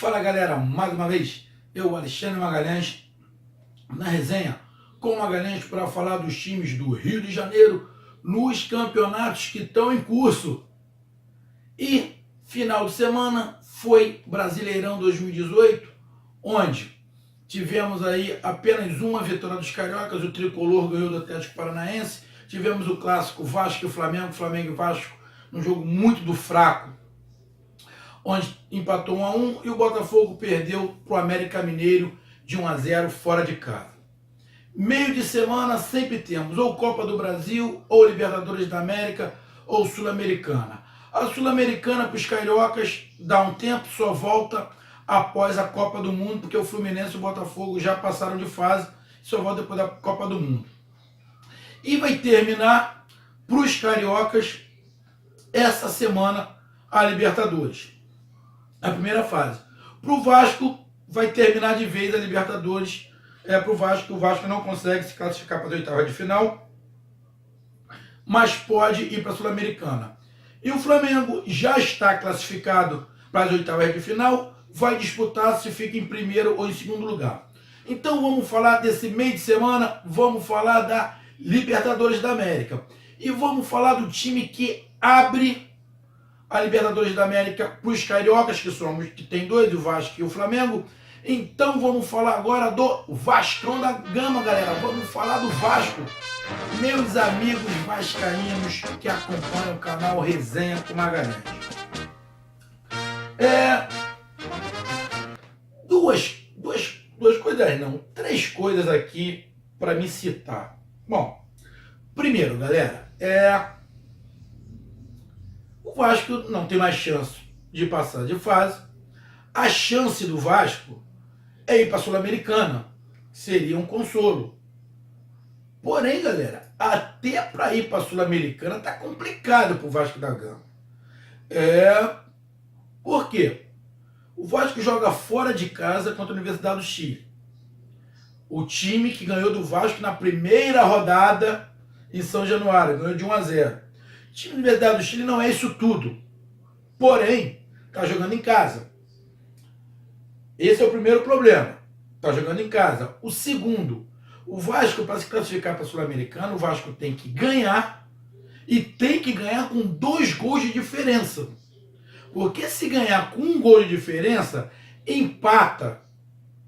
Fala galera, mais uma vez, eu, Alexandre Magalhães, na resenha com Magalhães para falar dos times do Rio de Janeiro nos campeonatos que estão em curso. E final de semana foi Brasileirão 2018, onde tivemos aí apenas uma vitória dos cariocas, o Tricolor ganhou do Atlético Paranaense, tivemos o clássico Vasco e Flamengo, Flamengo e Vasco, num jogo muito do fraco, onde empatou 1-1 e o Botafogo perdeu para o América Mineiro de 1-0 fora de casa. Meio de semana sempre temos ou Copa do Brasil, ou Libertadores da América, ou Sul-Americana. A Sul-Americana para os cariocas dá um tempo, só volta após a Copa do Mundo, porque o Fluminense e o Botafogo já passaram de fase, só volta depois da Copa do Mundo. E vai terminar para os cariocas essa semana a Libertadores. A primeira fase. Para o Vasco, vai terminar de vez a Libertadores. Para o Vasco não consegue se classificar para as oitavas de final, mas pode ir para a Sul-Americana. E o Flamengo já está classificado para as oitavas de final, vai disputar se fica em primeiro ou em segundo lugar. Então vamos falar desse meio de semana, vamos falar da Libertadores da América. E vamos falar do time que abre a Libertadores da América para os cariocas, que tem dois, o Vasco e o Flamengo. Então vamos falar agora do Vascão da Gama, galera. Vamos falar do Vasco. Meus amigos vascaínos que acompanham o canal Resenha com Magalhães. Duas coisas não, três coisas aqui para me citar. Bom, primeiro, galera, o Vasco não tem mais chance de passar de fase. A chance do Vasco é ir para a Sul-Americana. Seria um consolo. Porém, galera, até para ir para a Sul-Americana tá complicado para o Vasco da Gama. Por quê? O Vasco joga fora de casa contra a Universidade do Chile. O time que ganhou do Vasco na primeira rodada em São Januário, ganhou de 1-0. O time da Universidade do Chile não é isso tudo. Porém, está jogando em casa. Esse é o primeiro problema. Está jogando em casa. O segundo, o Vasco, para se classificar para a Sul-Americana, o Vasco tem que ganhar e tem que ganhar com 2 gols de diferença. Porque se ganhar com 1 gol de diferença, empata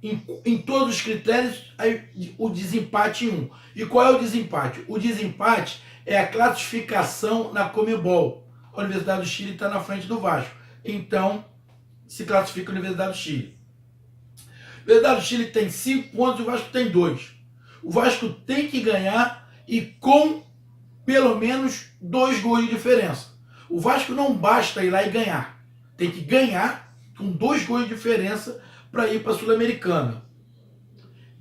em todos os critérios, aí o desempate em 1. E qual é o desempate? O desempate é a classificação na Conmebol. A Universidade do Chile está na frente do Vasco. Então, se classifica a Universidade do Chile. A Universidade do Chile tem 5 pontos e o Vasco tem 2. O Vasco tem que ganhar e com pelo menos 2 gols de diferença. O Vasco não basta ir lá e ganhar. Tem que ganhar com 2 gols de diferença para ir para a Sul-Americana.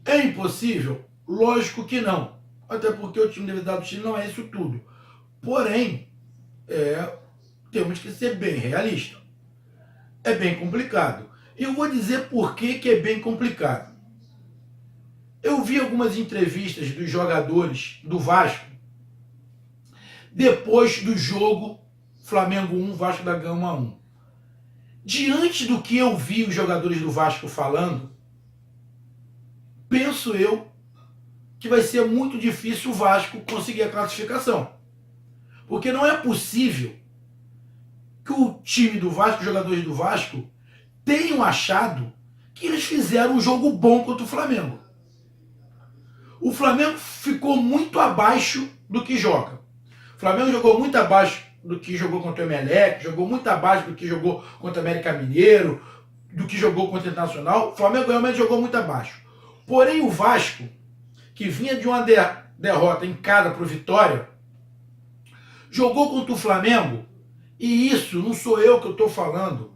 É impossível? Lógico que não. Até porque o time da Universidade do Chile não é isso tudo. Porém, temos que ser bem realistas. É bem complicado. E eu vou dizer por que é bem complicado. Eu vi algumas entrevistas dos jogadores do Vasco depois do jogo Flamengo 1, Vasco da Gama 1. Diante do que eu vi os jogadores do Vasco falando, penso eu que vai ser muito difícil o Vasco conseguir a classificação. Porque não é possível que o time do Vasco, os jogadores do Vasco, tenham achado que eles fizeram um jogo bom contra o Flamengo. O Flamengo ficou muito abaixo do que joga. O Flamengo jogou muito abaixo do que jogou contra o Emelec, jogou muito abaixo do que jogou contra o América Mineiro, do que jogou contra o Internacional. O Flamengo realmente jogou muito abaixo. Porém, o Vasco, que vinha de uma derrota em casa para o Vitória, jogou contra o Flamengo, e isso não sou eu que eu estou falando.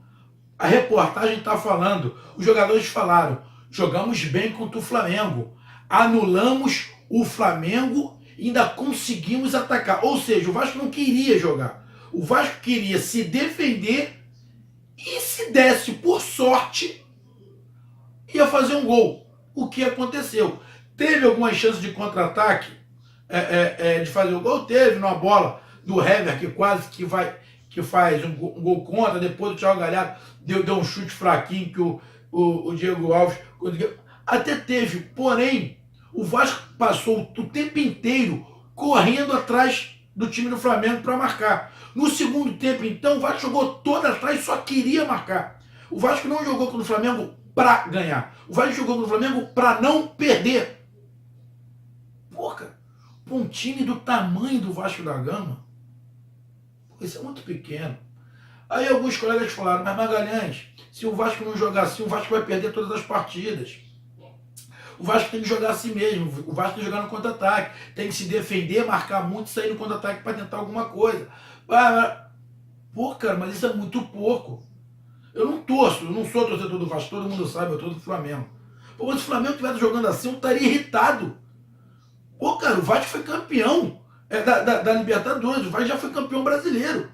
A reportagem está falando, os jogadores falaram, jogamos bem contra o Flamengo, anulamos o Flamengo e ainda conseguimos atacar. Ou seja, o Vasco não queria jogar. O Vasco queria se defender e, se desse por sorte, ia fazer um gol. O que aconteceu? Teve algumas chances de contra-ataque, de fazer o gol? Teve numa bola do Hever, que quase que vai que faz um gol contra, depois o Thiago Galhardo deu um chute fraquinho que o Diego Alves conseguiu. Até teve, porém, o Vasco passou o tempo inteiro correndo atrás do time do Flamengo para marcar. No segundo tempo, então, o Vasco jogou todo atrás e só queria marcar. O Vasco não jogou contra o Flamengo para ganhar. O Vasco jogou contra o Flamengo para não perder. Porra, um time do tamanho do Vasco da Gama, isso é muito pequeno. Aí alguns colegas falaram, mas Magalhães, se o Vasco não jogar assim, o Vasco vai perder todas as partidas. O Vasco tem que jogar assim mesmo, o Vasco tem que jogar no contra-ataque, tem que se defender, marcar muito e sair no contra-ataque para tentar alguma coisa. Pô, cara, mas isso é muito pouco. Eu não torço, eu não sou torcedor do Vasco, todo mundo sabe, eu torço do Flamengo. Pô, mas se o Flamengo estivesse jogando assim, eu estaria irritado. Pô, cara, o Vasco foi campeão da Libertadores, o Vasco já foi campeão brasileiro.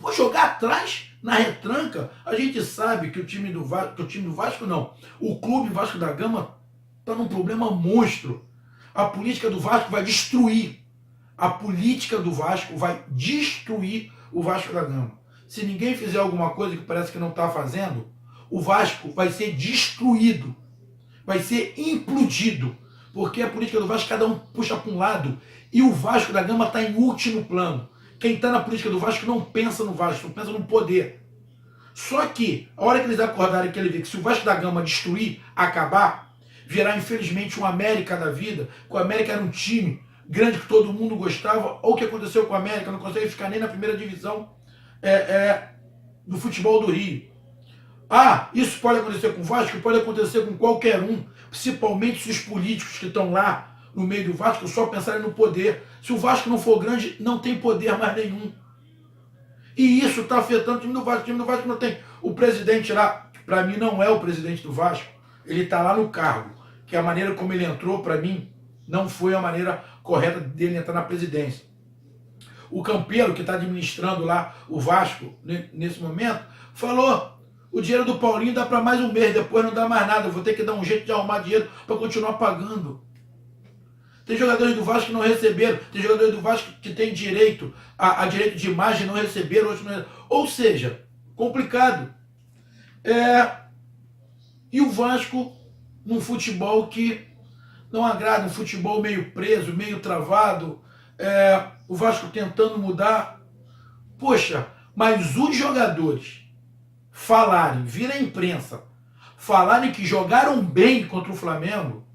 Pô, jogar atrás, na retranca, a gente sabe que o time do Vasco não, o clube Vasco da Gama está num problema monstro. A política do Vasco vai destruir. A política do Vasco vai destruir o Vasco da Gama. Se ninguém fizer alguma coisa que parece que não está fazendo, o Vasco vai ser destruído. Vai ser implodido. Porque a política do Vasco, cada um puxa para um lado. E o Vasco da Gama está em último plano. Quem está na política do Vasco não pensa no Vasco, não pensa no poder. Só que, a hora que eles acordarem que ele vê que se o Vasco da Gama destruir, acabar, virá infelizmente um América da vida, que o América era um time grande que todo mundo gostava, ou o que aconteceu com o América, não consegue ficar nem na primeira divisão do futebol do Rio. Isso pode acontecer com o Vasco, pode acontecer com qualquer um, principalmente se os políticos que estão lá no meio do Vasco só pensarem no poder. Se o Vasco não for grande, não tem poder mais nenhum. E isso está afetando o time do Vasco. O time do Vasco não tem. O presidente lá, para mim, não é o presidente do Vasco. Ele está lá no cargo. Que a maneira como ele entrou, para mim, não foi a maneira correta dele entrar na presidência. O Campeiro, que está administrando lá o Vasco nesse momento, falou: o dinheiro do Paulinho dá para mais um mês, depois não dá mais nada. Eu vou ter que dar um jeito de arrumar dinheiro para continuar pagando. Tem jogadores do Vasco que não receberam, tem jogadores do Vasco que têm direito a direito de imagem e não receberam, outros não. Ou seja, complicado. E o Vasco num futebol que não agrada, um futebol meio preso, meio travado, o Vasco tentando mudar. Poxa, mas os jogadores falarem, vir à imprensa, falarem que jogaram bem contra o Flamengo,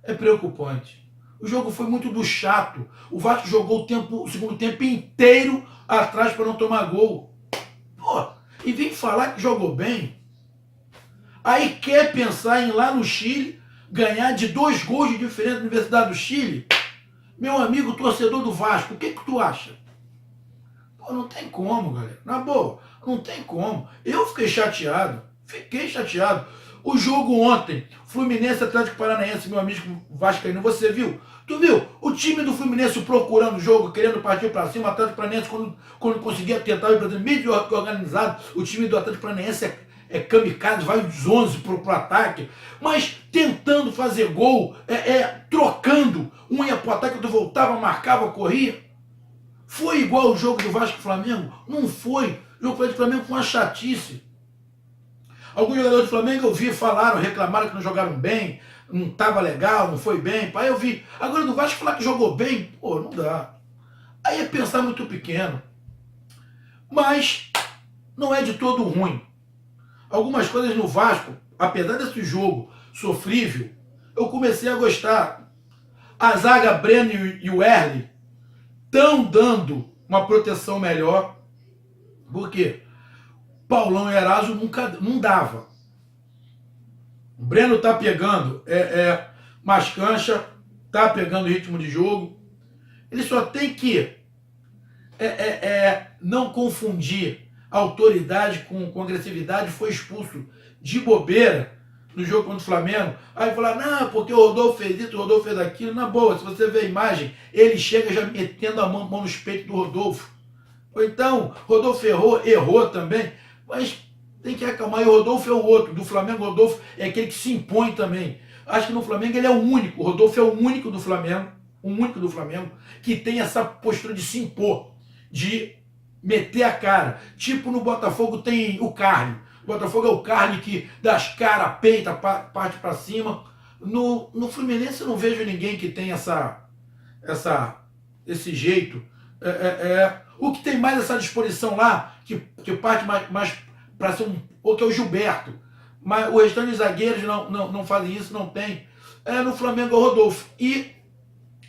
é preocupante. O jogo foi muito do chato. O Vasco jogou o segundo tempo inteiro atrás para não tomar gol. Pô, e vem falar que jogou bem. Aí quer pensar em ir lá no Chile, ganhar de 2 gols de diferença na Universidade do Chile? Meu amigo torcedor do Vasco, o que tu acha? Pô, não tem como, galera. Na boa, não tem como. Eu fiquei chateado. O jogo ontem, Fluminense Atlético Paranaense, meu amigo vascaíno, você viu? Tu viu? O time do Fluminense procurando o jogo, querendo partir para cima, o Atlético Paranaense, quando conseguia tentar o Brasil, meio organizado, o time do Atlético Paranaense é kamikaze, vai os 11 pro ataque, mas tentando fazer gol, trocando, um ia pro ataque, outro voltava, marcava, corria. Foi igual o jogo do Vasco e Flamengo? Não foi. O jogo do Flamengo foi uma chatice. Alguns jogadores do Flamengo eu vi, falaram, reclamaram que não jogaram bem, não estava legal, não foi bem. Aí eu vi. Agora do Vasco falar que jogou bem, pô, não dá. Aí é pensar muito pequeno. Mas não é de todo ruim. Algumas coisas no Vasco, apesar desse jogo sofrível, eu comecei a gostar. A zaga Breno e o Erle estão dando uma proteção melhor. Por quê? Paulão e Eraso não dava. O Breno tá pegando mais cancha, tá pegando ritmo de jogo. Ele só tem que não confundir autoridade com agressividade. Foi expulso de bobeira no jogo contra o Flamengo. Aí falar, não, porque o Rodolfo fez isso, o Rodolfo fez aquilo. Na boa, se você ver a imagem, ele chega já metendo a mão nos peitos do Rodolfo. Ou então, Rodolfo errou também. Mas tem que acalmar. E o Rodolfo é o outro. Do Flamengo, o Rodolfo é aquele que se impõe também. Acho que no Flamengo ele é o único. O Rodolfo é o único do Flamengo. O único do Flamengo que tem essa postura de se impor. De meter a cara. Tipo no Botafogo tem o Carne. O Botafogo é o Carne que dá as caras, peita, parte para cima. No Fluminense eu não vejo ninguém que tem esse jeito. O que tem mais essa disposição lá, que parte mais para ser ou que é o Gilberto. Mas o restante dos zagueiros não fazem isso, não tem. No Flamengo é o Rodolfo. E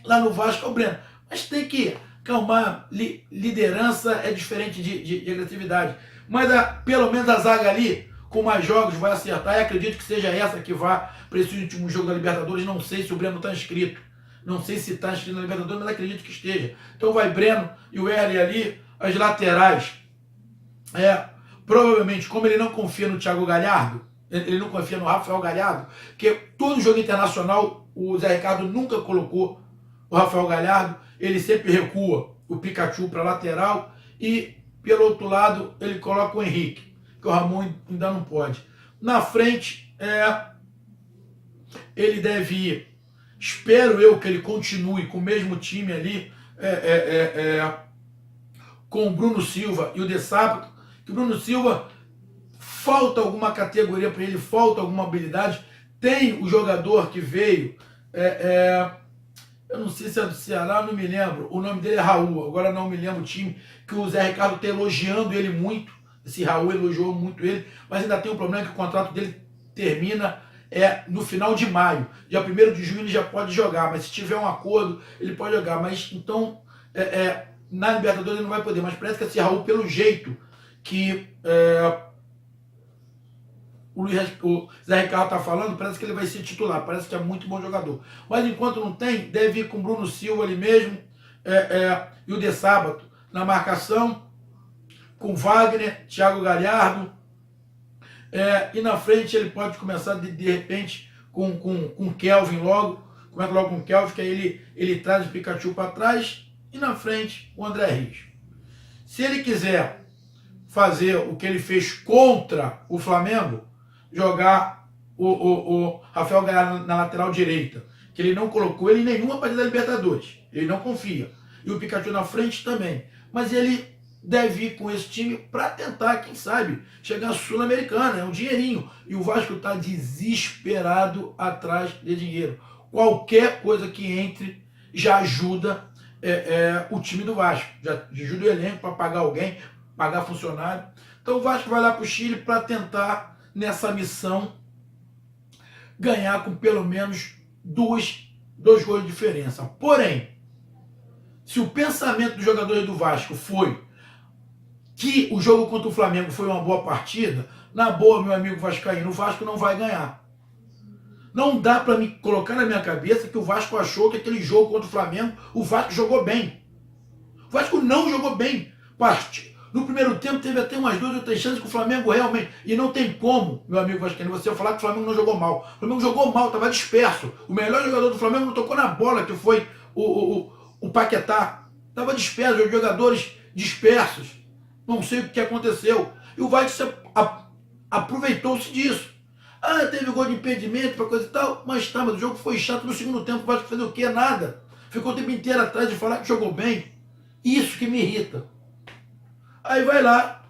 lá no Vasco é o Breno. Mas tem que calmar. Liderança é diferente de agressividade. Mas pelo menos a zaga ali, com mais jogos, vai acertar. E acredito que seja essa que vá para esse último jogo da Libertadores. Não sei se o Breno está inscrito. Não sei se está inscrito na Libertadores, mas acredito que esteja. Então vai Breno e o Erle ali, as laterais. Provavelmente, como ele não confia no Thiago Galhardo, ele não confia no Rafael Galhardo, que todo jogo internacional o Zé Ricardo nunca colocou o Rafael Galhardo, ele sempre recua o Pikachu para lateral e pelo outro lado ele coloca o Henrique, que o Ramon ainda não pode. Na frente, ele deve ir, espero eu que ele continue com o mesmo time ali, com o Bruno Silva e o De Sábado, que o Bruno Silva falta alguma categoria para ele, falta alguma habilidade. Tem o jogador que veio, eu não sei se é do Ceará, não me lembro, o nome dele é Raul, agora não me lembro o time, que o Zé Ricardo está elogiando ele muito, esse Raul elogiou muito ele, mas ainda tem um problema que o contrato dele termina no final de maio, dia 1º de junho ele já pode jogar, mas se tiver um acordo ele pode jogar, mas então na Libertadores ele não vai poder, mas parece que esse Raul, pelo jeito que o Zé Ricardo está falando, parece que ele vai ser titular, parece que é muito bom jogador. Mas enquanto não tem, deve ir com o Bruno Silva ali mesmo, e o De Sábado na marcação, com Wagner, Thiago Galhardo, e na frente ele pode começar de repente com o Kelvin logo, começa logo com o Kelvin, que aí ele traz o Pikachu para trás, e na frente o André Rios. Se ele quiser fazer o que ele fez contra o Flamengo, jogar o Rafael Galhardo na lateral direita, que ele não colocou ele em nenhuma partida da Libertadores, ele não confia, e o Pikachu na frente também, mas ele deve ir com esse time para tentar, quem sabe, chegar à Sul-Americana, é um dinheirinho, e o Vasco está desesperado atrás de dinheiro, qualquer coisa que entre já ajuda o time do Vasco, já ajuda o elenco para pagar alguém, pagar funcionário. Então o Vasco vai lá para o Chile para tentar, nessa missão, ganhar com pelo menos dois gols de diferença. Porém, se o pensamento dos jogadores do Vasco foi que o jogo contra o Flamengo foi uma boa partida, na boa, meu amigo vascaíno, o Vasco não vai ganhar. Não dá para me colocar na minha cabeça que o Vasco achou que aquele jogo contra o Flamengo, o Vasco jogou bem. O Vasco não jogou bem. No primeiro tempo teve até umas 2 ou 3 chances que o Flamengo realmente... E não tem como, meu amigo vascaíno, você falar que o Flamengo não jogou mal. O Flamengo jogou mal, estava disperso. O melhor jogador do Flamengo não tocou na bola, que foi o Paquetá. Estava disperso, os jogadores dispersos. Não sei o que aconteceu. E o Vasco aproveitou-se disso. Teve gol de impedimento para coisa e tal, mas o jogo foi chato no segundo tempo. O Vasco fez o quê? Nada. Ficou o tempo inteiro atrás de falar que jogou bem. Isso que me irrita. Aí vai lá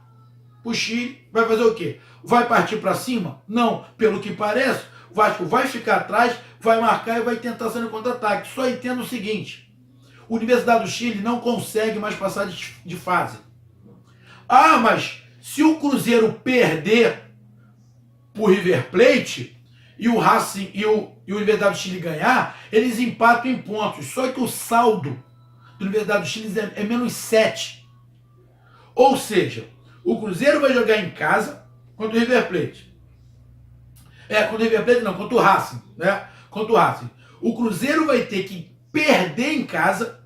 pro Chile, vai fazer o quê? Vai partir para cima? Não. Pelo que parece, o Vasco vai ficar atrás, vai marcar e vai tentar sair no contra-ataque. Só entendo o seguinte: a Universidade do Chile não consegue mais passar de fase. Mas se o Cruzeiro perder pro River Plate e o Racing e o Universidade do Chile ganhar, eles empatam em pontos. Só que o saldo do Universidade do Chile é menos 7. Ou seja, o Cruzeiro vai jogar em casa contra o River Plate. Contra o River Plate não, contra o Racing, né? Contra o Racing. O Cruzeiro vai ter que perder em casa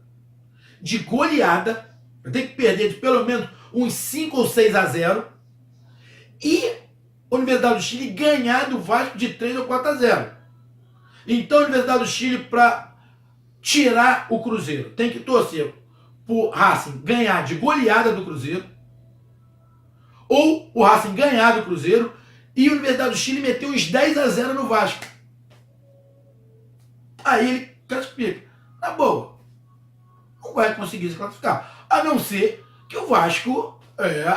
de goleada, vai ter que perder de pelo menos uns 5 ou 6-0 e a Universidade do Chile ganhar do Vasco de 3 ou 4-0. Então a Universidade do Chile, para tirar o Cruzeiro, tem que torcer pro Racing ganhar de goleada do Cruzeiro, ou o Racing ganhar do Cruzeiro e a Universidade do Chile meter uns 10-0 no Vasco. Aí ele classifica. Na boa, não vai conseguir se classificar. A não ser que o Vasco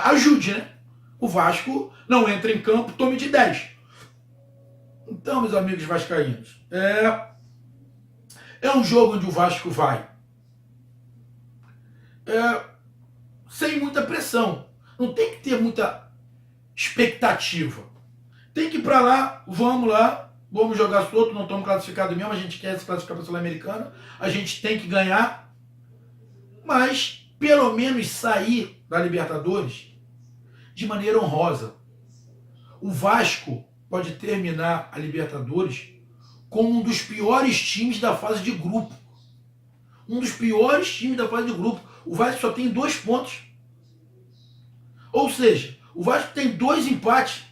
ajude, né? O Vasco não entra em campo, tome de 10. Então, meus amigos vascaínos, é um jogo onde o Vasco vai sem muita pressão. Não tem que ter muita expectativa. Tem que ir para lá, vamos jogar solto, não estamos classificados mesmo, a gente quer se classificar para a Sul-Americana, a gente tem que ganhar, mas pelo menos sair da Libertadores de maneira honrosa. O Vasco pode terminar a Libertadores como um dos piores times da fase de grupo. Um dos piores times da fase de grupo. O Vasco só tem 2 pontos. Ou seja, o Vasco tem 2 empates.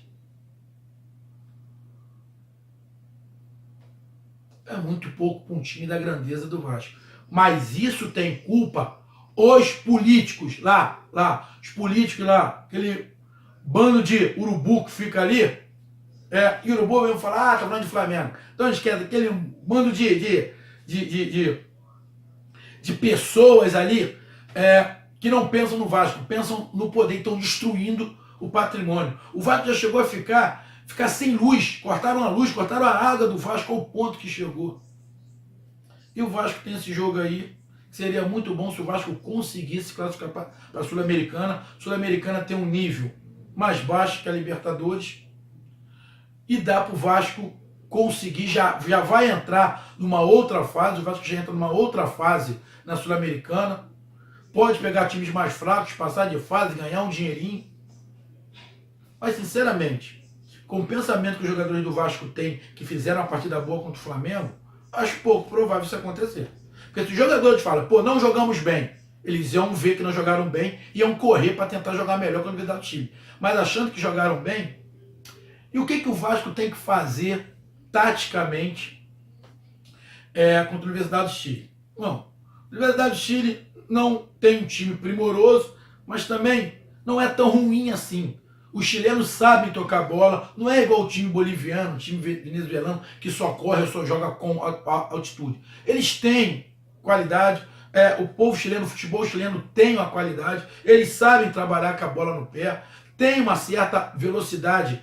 É muito pouco para um time da grandeza do Vasco. Mas isso tem culpa os políticos lá, os políticos lá, aquele bando de urubu que fica ali, e o urubu mesmo fala, tá falando de Flamengo. Então eles querem aquele bando de pessoas ali que não pensam no Vasco, pensam no poder, estão destruindo o patrimônio. O Vasco já chegou a ficar sem luz, cortaram a luz, cortaram a água do Vasco ao ponto que chegou. E o Vasco tem esse jogo aí, que seria muito bom se o Vasco conseguisse classificar para a Sul-Americana. Sul-Americana tem um nível mais baixo que a Libertadores e dá para o Vasco conseguir, já vai entrar numa outra fase, o Vasco já entra numa outra fase na Sul-Americana, pode pegar times mais fracos, passar de fase, ganhar um dinheirinho. Mas, sinceramente, com o pensamento que os jogadores do Vasco têm, que fizeram uma partida boa contra o Flamengo, acho pouco provável isso acontecer. Porque se os jogadores falam, não jogamos bem, eles iam ver que não jogaram bem, iam correr para tentar jogar melhor com a Universidade do Chile. Mas achando que jogaram bem, e o que o Vasco tem que fazer taticamente contra a Universidade do Chile? Não, a Universidade do Chile não tem um time primoroso, mas também não é tão ruim assim. Os chilenos sabem tocar bola, não é igual o time boliviano, o time venezuelano, que só corre ou só joga com altitude. Eles têm qualidade, o povo chileno, o futebol chileno tem uma qualidade, eles sabem trabalhar com a bola no pé, tem uma certa velocidade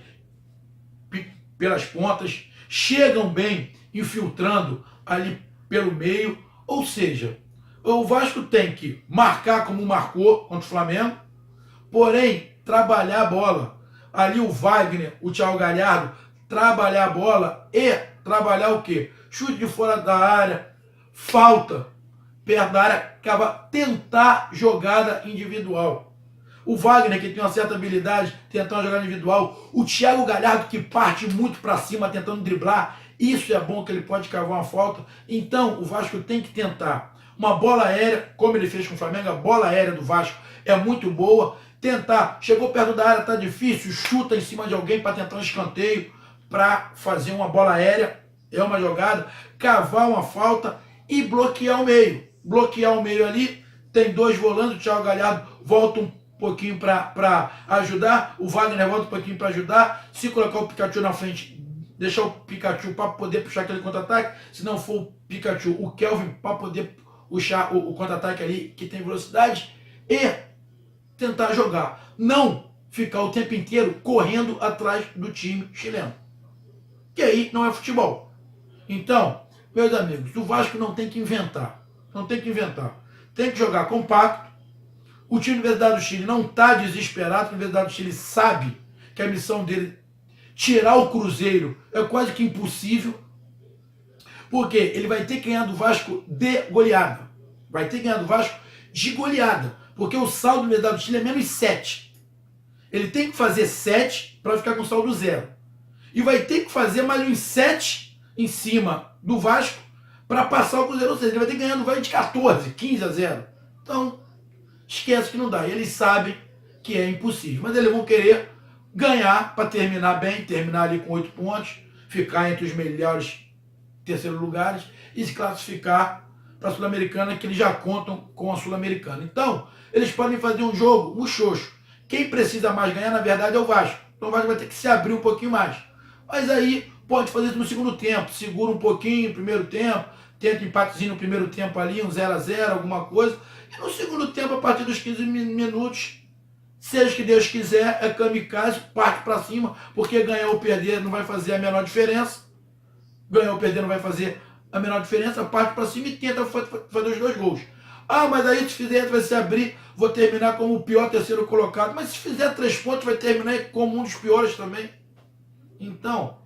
pelas pontas, chegam bem infiltrando ali pelo meio, ou seja, o Vasco tem que marcar como marcou contra o Flamengo, porém trabalhar a bola. Ali o Wagner, o Thiago Galhardo, trabalhar a bola e trabalhar o quê? Chute de fora da área, falta perto da área, tentar jogada individual. O Wagner, que tem uma certa habilidade, tentar uma jogada individual. O Thiago Galhardo, que parte muito para cima, tentando driblar. Isso é bom, que ele pode cavar uma falta. Então, o Vasco tem que tentar uma bola aérea, como ele fez com o Flamengo. A bola aérea do Vasco é muito boa. Tentar, chegou perto da área, tá difícil, chuta em cima de alguém para tentar um escanteio, para fazer uma bola aérea, é uma jogada, cavar uma falta e bloquear o meio. Bloquear o meio ali, tem 2 volantes, o Thiago Galhardo volta um pouquinho para ajudar, o Wagner volta um pouquinho para ajudar, se colocar o Pikachu na frente, deixar o Pikachu para poder puxar aquele contra-ataque, se não for o Pikachu, o Kelvin para poder puxar o contra-ataque ali, que tem velocidade, e tentar jogar, não ficar o tempo inteiro correndo atrás do time chileno, que aí não é futebol. Então, meus amigos, o Vasco não tem que inventar, tem que jogar compacto. O time da Universidade do Chile não está desesperado, a Universidade do Chile sabe que a missão dele tirar o Cruzeiro é quase que impossível, porque ele vai ter que ganhar do Vasco de goleada, de goleada, porque o saldo da Universidade do Chile é menos 7. Ele tem que fazer 7 para ficar com saldo 0. E vai ter que fazer mais uns 7 em cima do Vasco para passar o Cruzeiro. Ou seja, ele vai ter que ganhar do Vasco de 14, 15 a 0. Então, esquece que não dá. Eles sabem que é impossível. Mas eles vão querer ganhar para terminar bem, terminar ali com 8 pontos, ficar entre os melhores terceiros lugares e se classificar para a Sul-Americana, que eles já contam com a Sul-Americana. Então, eles podem fazer um jogo no xoxo. Quem precisa mais ganhar, na verdade, é o Vasco. Então o Vasco vai ter que se abrir um pouquinho mais. Mas aí pode fazer isso no segundo tempo. Segura um pouquinho, primeiro tempo, tenta empatezinho no primeiro tempo ali, um 0-0, alguma coisa. E no segundo tempo, a partir dos 15 minutos, seja o que Deus quiser, é kamikaze, parte para cima, porque ganhar ou perder não vai fazer a menor diferença. Ganhar ou perder não vai fazer a menor diferença, parte para cima e tenta fazer os 2 gols. Ah, mas aí se fizer, vai se abrir, vou terminar como o pior terceiro colocado. Mas se fizer 3 pontos, vai terminar como um dos piores também. Então,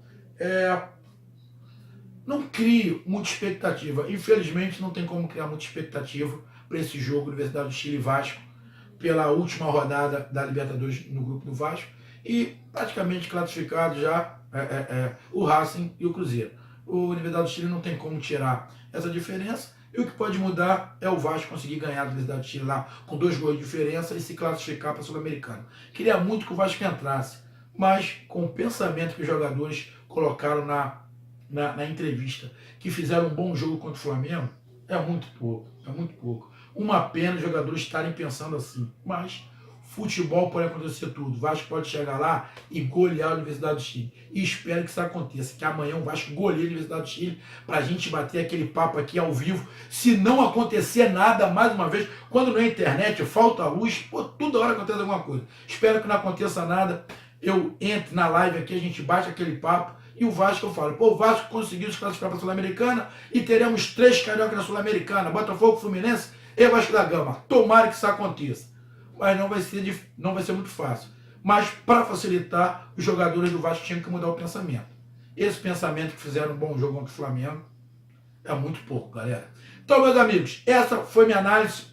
não crie muita expectativa. Infelizmente, não tem como criar muita expectativa para esse jogo, Universidade do Chile e Vasco, pela última rodada da Libertadores no grupo do Vasco. E praticamente classificado já o Racing e o Cruzeiro. O Universidade do Chile não tem como tirar essa diferença. E o que pode mudar é o Vasco conseguir ganhar a Universidade do Chile lá com 2 gols de diferença e se classificar para a Sul-Americana. Queria muito que o Vasco entrasse, mas com o pensamento que os jogadores colocaram na entrevista, que fizeram um bom jogo contra o Flamengo, é muito pouco, é muito pouco. Uma pena os jogadores estarem pensando assim, mas futebol pode acontecer tudo. O Vasco pode chegar lá e golear a Universidade do Chile. E espero que isso aconteça, que amanhã o Vasco goleie a Universidade do Chile, para a gente bater aquele papo aqui ao vivo. Se não acontecer nada, mais uma vez, quando na internet falta luz, pô, toda hora acontece alguma coisa. Espero que não aconteça nada. Eu entro na live aqui, a gente bate aquele papo. E o Vasco, eu falo, pô, o Vasco conseguiu se classificar para a Sul-Americana e teremos 3 cariocas na Sul-Americana, Botafogo, Fluminense e Vasco da Gama. Tomara que isso aconteça. Mas não vai ser muito fácil. Mas, para facilitar, os jogadores do Vasco tinham que mudar o pensamento. Esse pensamento que fizeram um bom jogo contra o Flamengo é muito pouco, galera. Então, meus amigos, essa foi minha análise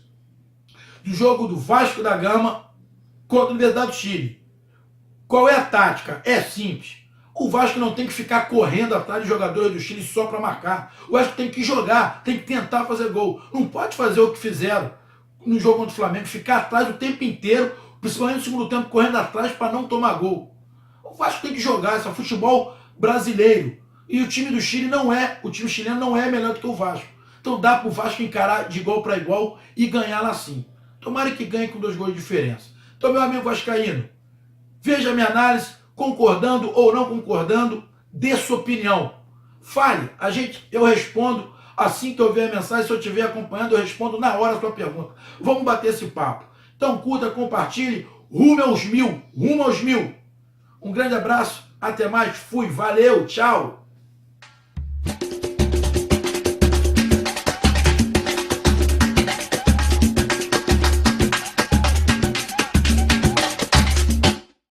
do jogo do Vasco da Gama contra a Universidade do Chile. Qual é a tática? É simples. O Vasco não tem que ficar correndo atrás de jogadores do Chile só para marcar. O Vasco tem que jogar, tem que tentar fazer gol. Não pode fazer o que fizeram no jogo contra o Flamengo, ficar atrás o tempo inteiro, principalmente no segundo tempo, correndo atrás para não tomar gol. O Vasco tem que jogar, esse é futebol brasileiro. E o time do Chile o time chileno não é melhor do que o Vasco. Então dá para o Vasco encarar de igual para igual e ganhar lá sim. Tomara que ganhe com 2 gols de diferença. Então, meu amigo vascaíno, veja a minha análise, concordando ou não concordando, dê sua opinião. Fale, eu respondo assim que eu ver a mensagem, se eu estiver acompanhando, eu respondo na hora a sua pergunta. Vamos bater esse papo. Então curta, compartilhe, rumo aos 1000, rumo aos 1000. Um grande abraço, até mais, fui, valeu, tchau.